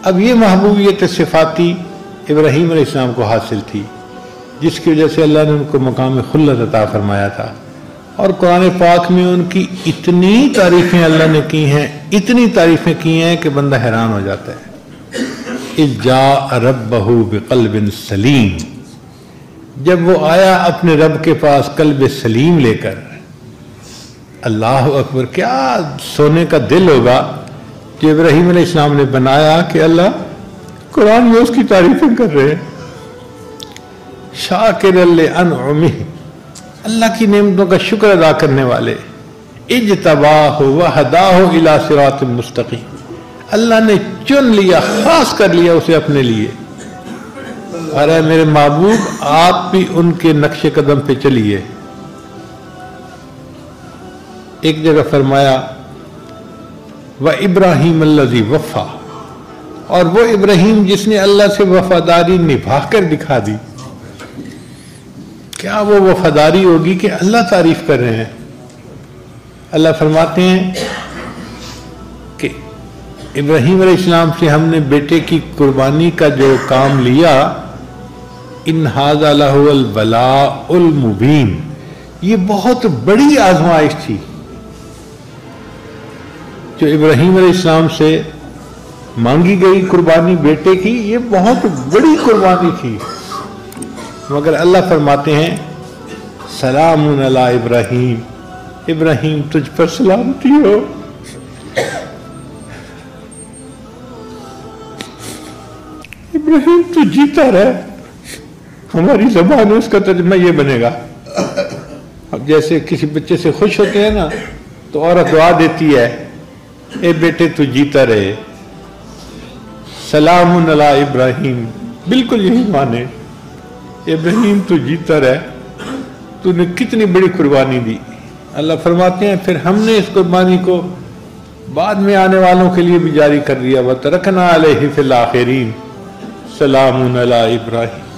اب یہ محبوبیت صفاتی ابراہیم علیہ السلام کو حاصل تھی، جس کی وجہ سے اللہ نے ان کو مقام خلت عطا فرمایا تھا، اور قرآن پاک میں ان کی اتنی تعریفیں اللہ نے کی ہیں، اتنی تعریفیں کی ہیں کہ بندہ حیران ہو جاتا ہے۔ اذ جاء ربہ بقلب سلیم، جب وہ آیا اپنے رب کے پاس قلب سلیم لے کر۔ اللہ اکبر، کیا سونے کا دل ہوگا جو ابراہیم علیہ السلام نے بنایا کہ اللہ قرآن میں اس کی تعریفیں کر رہے ہیں۔ شاکر لانعمہ، اللہ کی نعمتوں کا شکر ادا کرنے والے۔ اجتباہ وہداہ الی صراط مستقیم، اللہ نے چن لیا، خاص کر لیا اسے اپنے لیے۔ ارے میرے محبوب، آپ بھی ان کے نقش قدم پہ چلیے۔ ایک جگہ فرمایا وَإِبْرَاهِيمَ الَّذِي وَفَّى، اور وہ ابراہیم جس نے اللہ سے وفاداری نبھا کر دکھا دی۔ کیا وہ وفاداری ہوگی کہ اللہ تعریف کر رہے ہیں؟ اللہ فرماتے ہیں کہ ابراہیم علیہ السلام سے ہم نے بیٹے کی قربانی کا جو کام لیا، ان ھذا لہو البلاء المبین، یہ بہت بڑی آزمائش تھی جو ابراہیم علیہ السلام سے مانگی گئی قربانی بیٹے کی، یہ بہت بڑی قربانی تھی، مگر اللہ فرماتے ہیں سلام علی ابراہیم، ابراہیم تجھ پر سلامتی ہو۔ ابراہیم تو جیتا رہے، ہماری زبان میں اس کا ترجمہ یہ بنے گا۔ اب جیسے کسی بچے سے خوش ہوتے ہیں نا تو عورت دعا دیتی ہے، اے بیٹے تو جیتا رہے، سلام علی ابراہیم، بالکل یہی مانے، ابراہیم تو جیتا رہے، تو نے کتنی بڑی قربانی دی۔ اللہ فرماتے ہیں پھر ہم نے اس قربانی کو بعد میں آنے والوں کے لیے بھی جاری کر دیا، وَتَرَكْنَا عَلَيْهِ فِي الْآخِرِينَ سلام علی ابراہیم۔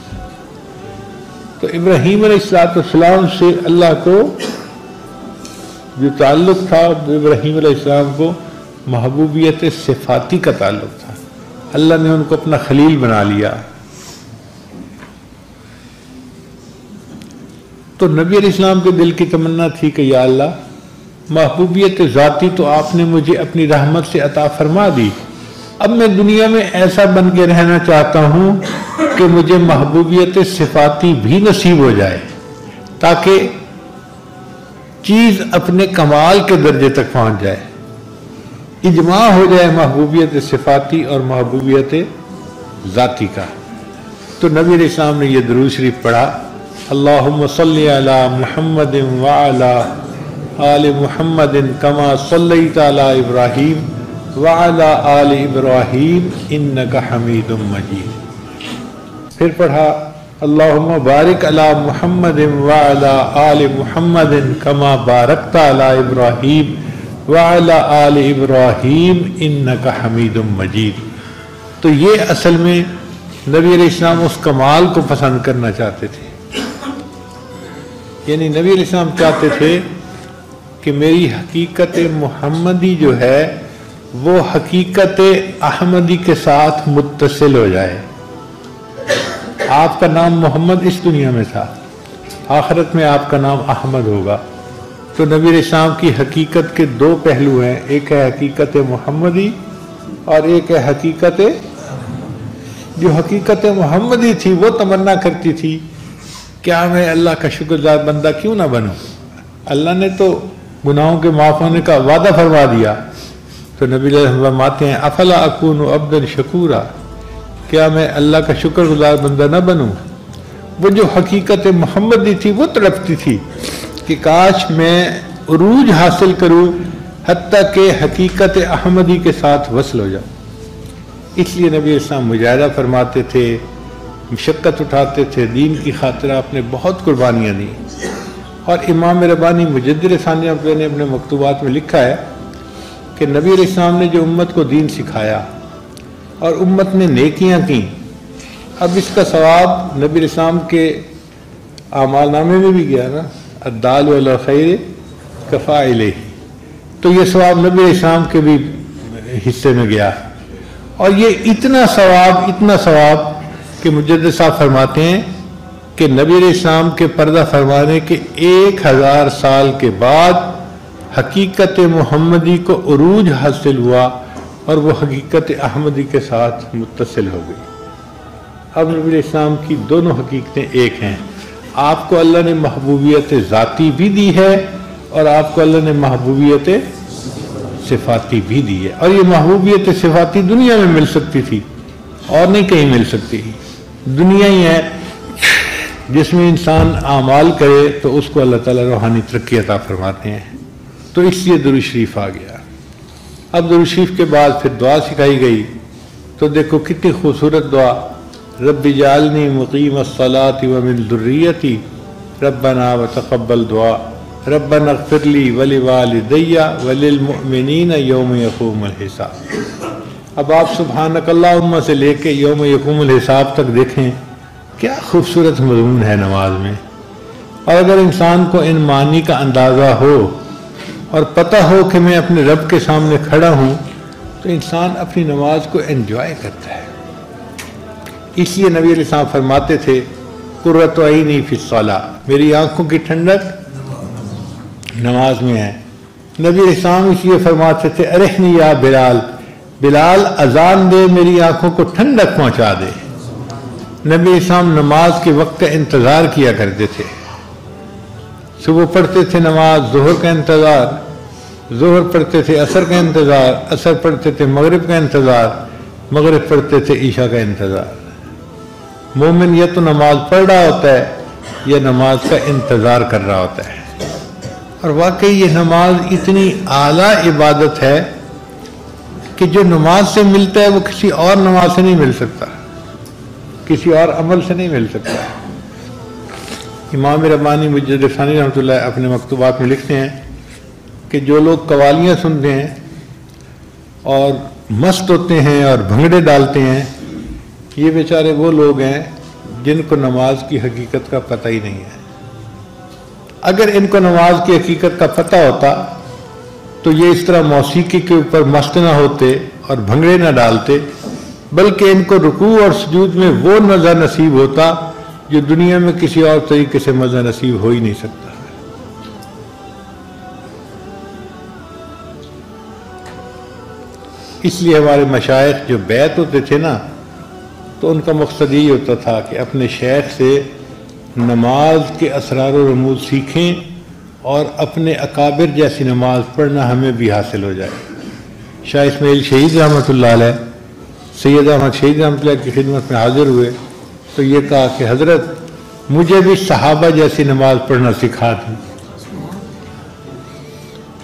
تو ابراہیم علیہ السلام سے اللہ کو جو تعلق تھا، ابراہیم علیہ السلام کو محبوبیت صفاتی کا تعلق تھا، اللہ نے ان کو اپنا خلیل بنا لیا۔ تو نبی علیہ السلام کے دل کی تمنا تھی کہ یا اللہ، محبوبیت ذاتی تو آپ نے مجھے اپنی رحمت سے عطا فرما دی، اب میں دنیا میں ایسا بن کے رہنا چاہتا ہوں کہ مجھے محبوبیت صفاتی بھی نصیب ہو جائے، تاکہ چیز اپنے کمال کے درجے تک پہنچ جائے، اجماع ہو جائے محبوبیت صفاتی اور محبوبیت ذاتی کا۔ تو نبی علیہ السلام نے یہ درود شریف پڑھا، اللہم صلی علی محمد وعلی آل محمد کما صلیت علی ابراہیم وعلی آل ابراہیم انک حمید مجید۔ پھر پڑھا اللہم بارک علی محمد وعلی آل محمد کما بارکت علی ابراہیم وعلی آل ابراہیم انک حمید مجید۔ تو یہ اصل میں نبی علیہ السلام اس کمال کو پسند کرنا چاہتے تھے، یعنی نبی علیہ السلام چاہتے تھے کہ میری حقیقت محمدی جو ہے وہ حقیقت احمدی کے ساتھ متصل ہو جائے۔ آپ کا نام محمد اس دنیا میں تھا، آخرت میں آپ کا نام احمد ہوگا۔ تو نبی علیہ السلام کی حقیقت کے دو پہلو ہیں، ایک ہے حقیقت محمدی اور ایک ہے حقیقت، جو حقیقت محمدی تھی وہ تمنا کرتی تھی کیا میں اللہ کا شکر گزار بندہ کیوں نہ بنوں، اللہ نے تو گناہوں کے معاف ہونے کا وعدہ فرما دیا۔ تو نبی علیہ السلام فرماتے ہیں افلا اکون عبدا شکورا، کیا میں اللہ کا شکر گزار بندہ نہ بنوں۔ وہ جو حقیقت محمدی تھی وہ تڑپتی تھی کہ کاش میں عروج حاصل کروں حتیٰ کہ حقیقت احمدی کے ساتھ وصل ہو جاؤں۔ اس لیے نبی اسلام مجاہدہ فرماتے تھے، مشقت اٹھاتے تھے، دین کی خاطر آپ نے بہت قربانیاں دی۔ اور امام ربانی مجدد ثانیہ نے اپنے مکتوبات میں لکھا ہے کہ نبی علیہ السلام نے جو امت کو دین سکھایا اور امت نے نیکیاں کی، اب اس کا ثواب نبی علیہ السلام کے اعمال نامے میں بھی گیا نا، الدال علی الخیر کفاعلہ، تو یہ ثواب نبی علیہ السلام کے بھی حصے میں گیا۔ اور یہ اتنا ثواب کہ مجدد صاحب فرماتے ہیں کہ نبی علیہ السلام کے پردہ فرمانے کے 1000 سال کے بعد حقیقت محمدی کو عروج حاصل ہوا اور وہ حقیقت احمدی کے ساتھ متصل ہو گئی۔ اب نبی علیہ السلام کی دونوں حقیقتیں ایک ہیں۔ آپ کو اللہ نے محبوبیت ذاتی بھی دی ہے اور آپ کو اللہ نے محبوبیت صفاتی بھی دی ہے، اور یہ محبوبیت صفاتی دنیا میں مل سکتی تھی اور نہیں کہیں مل سکتی۔ دنیا ہی ہے جس میں انسان اعمال کرے تو اس کو اللہ تعالیٰ روحانی ترقی عطا فرماتے ہیں، تو اس لیے درود شریف آ گیا۔ اب درود شریف کے بعد پھر دعا سکھائی گئی، تو دیکھو کتنی خوبصورت دعا، رب اجعلنی مقیم الصلاۃ ومن ذریتی ربنا وتقبل دعا ربنا اغفر لی ولوالدی وللمؤمنین یوم یقوم الحساب۔ اب آپ سبحانک اللہم سے لے کے یوم یقوم الحساب تک دیکھیں کیا خوبصورت مضمون ہے نماز میں، اور اگر انسان کو ان معنی کا اندازہ ہو اور پتہ ہو کہ میں اپنے رب کے سامنے کھڑا ہوں تو انسان اپنی نماز کو انجوائے کرتا ہے۔ اس لیے نبی علیہ السلام فرماتے تھے قرۃ عینی فی الصلاۃ، میری آنکھوں کی ٹھنڈک نماز میں ہے۔ نبی علیہ السلام اس لیے فرماتے تھے ارحنی یا بلال، بلال اذان دے میری آنکھوں کو ٹھنڈک پہنچا دے۔ نبی علیہ السلام نماز کے وقت کا انتظار کیا کرتے تھے، صبح پڑھتے تھے نماز ظہر کا انتظار، ظہر پڑھتے تھے عصر کا انتظار، عصر پڑھتے تھے مغرب کا انتظار، مغرب پڑھتے تھے عشاء کا انتظار۔ مومن یا تو نماز پڑھ رہا ہوتا ہے یا نماز کا انتظار کر رہا ہوتا ہے، اور واقعی یہ نماز اتنی اعلیٰ عبادت ہے کہ جو نماز سے ملتا ہے وہ کسی اور نماز سے نہیں مل سکتا، کسی اور عمل سے نہیں مل سکتا۔ امام ربانی مجدد ثانی رحمۃ اللہ اپنے مکتوبات میں لکھتے ہیں کہ جو لوگ قوالیاں سنتے ہیں اور مست ہوتے ہیں اور بھنگڑے ڈالتے ہیں، یہ بیچارے وہ لوگ ہیں جن کو نماز کی حقیقت کا پتہ ہی نہیں ہے۔ اگر ان کو نماز کی حقیقت کا پتہ ہوتا تو یہ اس طرح موسیقی کے اوپر مست نہ ہوتے اور بھنگڑے نہ ڈالتے، بلکہ ان کو رکوع اور سجود میں وہ مزہ نصیب ہوتا جو دنیا میں کسی اور طریقے سے مزہ نصیب ہو ہی نہیں سکتا۔ اس لیے ہمارے مشائخ جو بیعت ہوتے تھے نا، تو ان کا مقصد یہی ہوتا تھا کہ اپنے شیخ سے نماز کے اسرار و رموز سیکھیں اور اپنے اکابر جیسی نماز پڑھنا ہمیں بھی حاصل ہو جائے۔ شاہ اسماعیل شہید رحمۃ اللہ علیہ سید احمد شہید رحمۃ اللہ کی خدمت میں حاضر ہوئے تو یہ کہا کہ حضرت مجھے بھی صحابہ جیسی نماز پڑھنا سکھا دیں،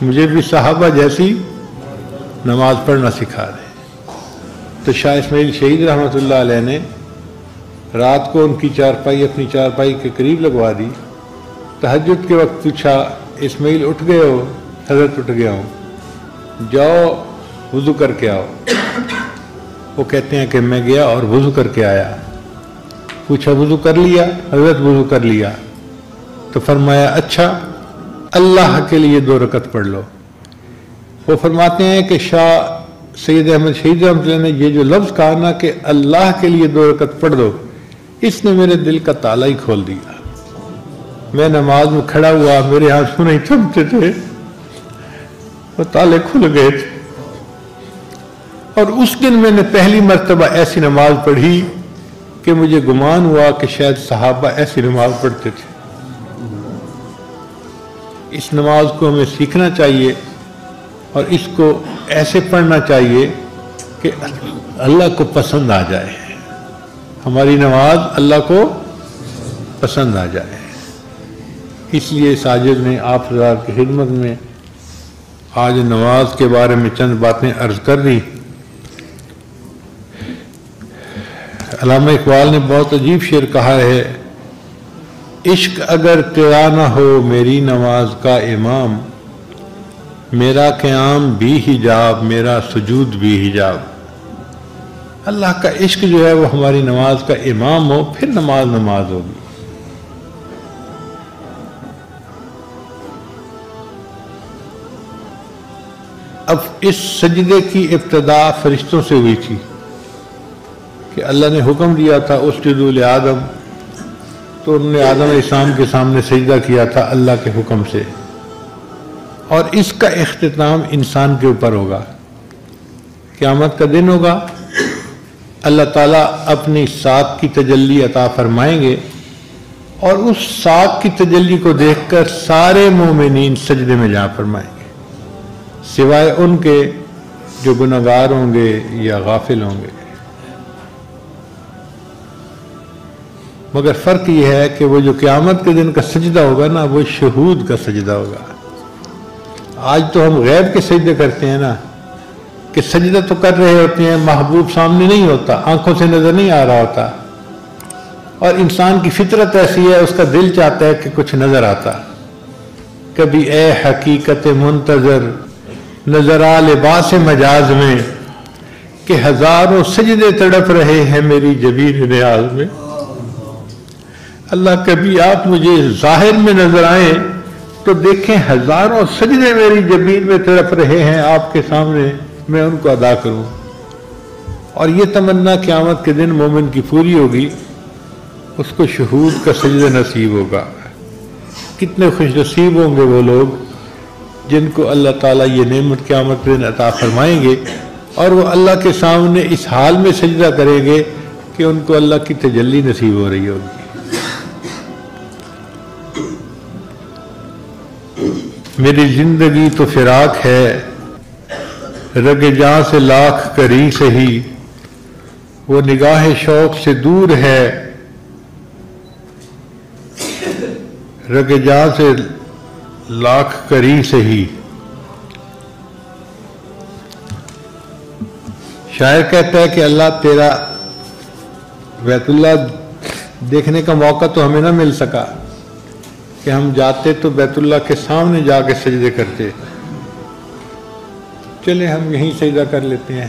مجھے بھی صحابہ جیسی نماز پڑھنا سکھا دیں۔ تو شاہ اسماعیل شہید رحمۃ اللہ علیہ نے رات کو ان کی چارپائی اپنی چارپائی کے قریب لگوا دی، تہجد کے وقت پوچھا اسماعیل اٹھ گئے ہو؟ حضرت اٹھ گیا ہوں، جاؤ وضو کر کے آؤ۔ وہ کہتے ہیں کہ میں گیا اور وضو کر کے آیا۔ پوچھا وضو کر لیا؟ حضرت وضو کر لیا۔ تو فرمایا اچھا اللہ کے لیے 2 رکعت پڑھ لو۔ وہ فرماتے ہیں کہ شاہ سید احمد شہید رحمۃ اللہ نے یہ جو لفظ کہا نا کہ اللہ کے لیے 2 رکعت پڑھ دو، اس نے میرے دل کا تالا ہی کھول دیا۔ میں نماز میں کھڑا ہوا، میرے ہاتھ نہیں تھمتے تھے، وہ تالے کھل گئے تھے، اور اس دن میں نے پہلی مرتبہ ایسی نماز پڑھی کہ مجھے گمان ہوا کہ شاید صحابہ ایسی نماز پڑھتے تھے۔ اس نماز کو ہمیں سیکھنا چاہیے اور اس کو ایسے پڑھنا چاہیے کہ اللہ کو پسند آ جائے، ہماری نماز اللہ کو پسند آ جائے۔ اس لیے ساجد نے آپ حضرات کی خدمت میں آج نماز کے بارے میں چند باتیں عرض کر دی۔ علامہ اقبال نے بہت عجیب شعر کہا ہے، عشق اگر تیرا نہ ہو میری نماز کا امام، میرا قیام بھی حجاب میرا سجود بھی حجاب۔ اللہ کا عشق جو ہے وہ ہماری نماز کا امام ہو، پھر نماز نماز ہوگی۔ اب اس سجدے کی ابتدا فرشتوں سے ہوئی تھی، کہ اللہ نے حکم دیا تھا اسجدوا لآدم، تو انہوں نے آدم علیہ السلام کے سامنے سجدہ کیا تھا اللہ کے حکم سے، اور اس کا اختتام انسان کے اوپر ہوگا۔ قیامت کا دن ہوگا، اللہ تعالیٰ اپنی ساکھ کی تجلی عطا فرمائیں گے، اور اس ساکھ کی تجلی کو دیکھ کر سارے مومنین سجدے میں جا فرمائیں گے، سوائے ان کے جو گناہگار ہوں گے یا غافل ہوں گے۔ مگر فرق یہ ہے کہ وہ جو قیامت کے دن کا سجدہ ہوگا نا، وہ شہود کا سجدہ ہوگا۔ آج تو ہم غیب کے سجدے کرتے ہیں نا، کہ سجدہ تو کر رہے ہوتے ہیں، محبوب سامنے نہیں ہوتا، آنکھوں سے نظر نہیں آ رہا ہوتا، اور انسان کی فطرت ایسی ہے، اس کا دل چاہتا ہے کہ کچھ نظر آتا۔ کبھی اے حقیقت منتظر نظر آ لباس مجاز میں، کہ ہزاروں سجدے تڑپ رہے ہیں میری جبین نیاز میں۔ اللہ کبھی آپ مجھے ظاہر میں نظر آئیں تو دیکھیں ہزاروں سجدے میری جبین میں تڑپ رہے ہیں آپ کے سامنے، میں ان کو ادا کروں۔ اور یہ تمنا قیامت کے دن مومن کی پوری ہوگی، اس کو شہود کا سجدہ نصیب ہوگا۔ کتنے خوش نصیب ہوں گے وہ لوگ جن کو اللہ تعالیٰ یہ نعمت قیامت کے دن عطا فرمائیں گے، اور وہ اللہ کے سامنے اس حال میں سجدہ کریں گے کہ ان کو اللہ کی تجلی نصیب ہو رہی ہوگی۔ میری زندگی تو فراق ہے، رگ جاں سے لاکھ کری سہی، وہ نگاہ شوق سے دور ہے، رگ جاں سے لاکھ کری سہی۔ شاعر کہتا ہے کہ اللہ تیرا بیت اللہ دیکھنے کا موقع تو ہمیں نہ مل سکا، کہ ہم جاتے تو بیت اللہ کے سامنے جا کے سجدے کرتے، چلے ہم یہیں سجدہ کر لیتے ہیں۔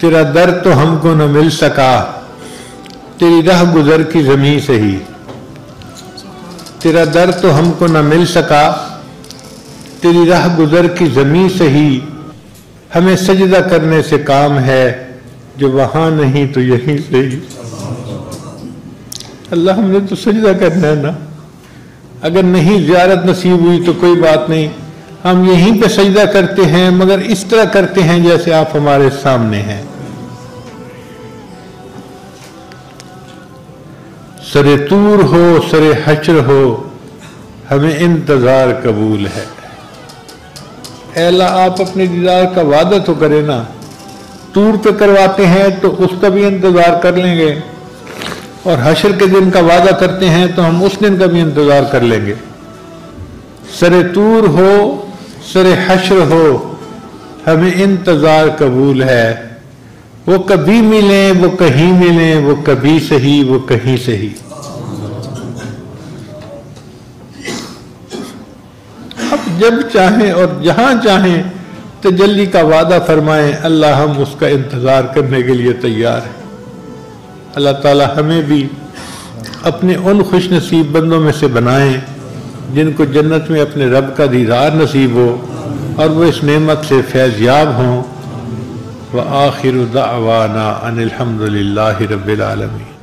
تیرا در تو ہم کو نہ مل سکا، تیری راہ گزر کی زمین سے ہی، تیرا در تو ہم کو نہ مل سکا، تیری راہ گزر کی زمین سے ہی، ہمیں سجدہ کرنے سے کام ہے، جو وہاں نہیں تو یہیں سے ہی۔ اللہ ہم نے تو سجدہ کرنا ہے نا، اگر نہیں زیارت نصیب ہوئی تو کوئی بات نہیں، ہم یہیں پہ سجدہ کرتے ہیں، مگر اس طرح کرتے ہیں جیسے آپ ہمارے سامنے ہیں۔ سر طور ہو سر حشر ہو، ہمیں انتظار قبول ہے۔ اے اللہ آپ اپنے دیدار کا وعدہ تو کرے نا، طور پہ کرواتے ہیں تو اس کا بھی انتظار کر لیں گے، اور حشر کے دن کا وعدہ کرتے ہیں تو ہم اس دن کا بھی انتظار کر لیں گے۔ سر طور ہو سر حشر ہو، ہمیں انتظار قبول ہے، وہ کبھی ملیں وہ کہیں ملیں، وہ کبھی صحیح وہ کہیں صحیح۔ اب جب چاہیں اور جہاں چاہیں تجلی کا وعدہ فرمائیں، اللہ ہم اس کا انتظار کرنے کے لیے تیار ہیں۔ اللہ تعالی ہمیں بھی اپنے ان خوش نصیب بندوں میں سے بنائیں جن کو جنت میں اپنے رب کا دیدار نصیب ہو، اور وہ اس نعمت سے فیض یاب ہوں۔ وآخر دعوانا ان الحمد للہ رب العالمین۔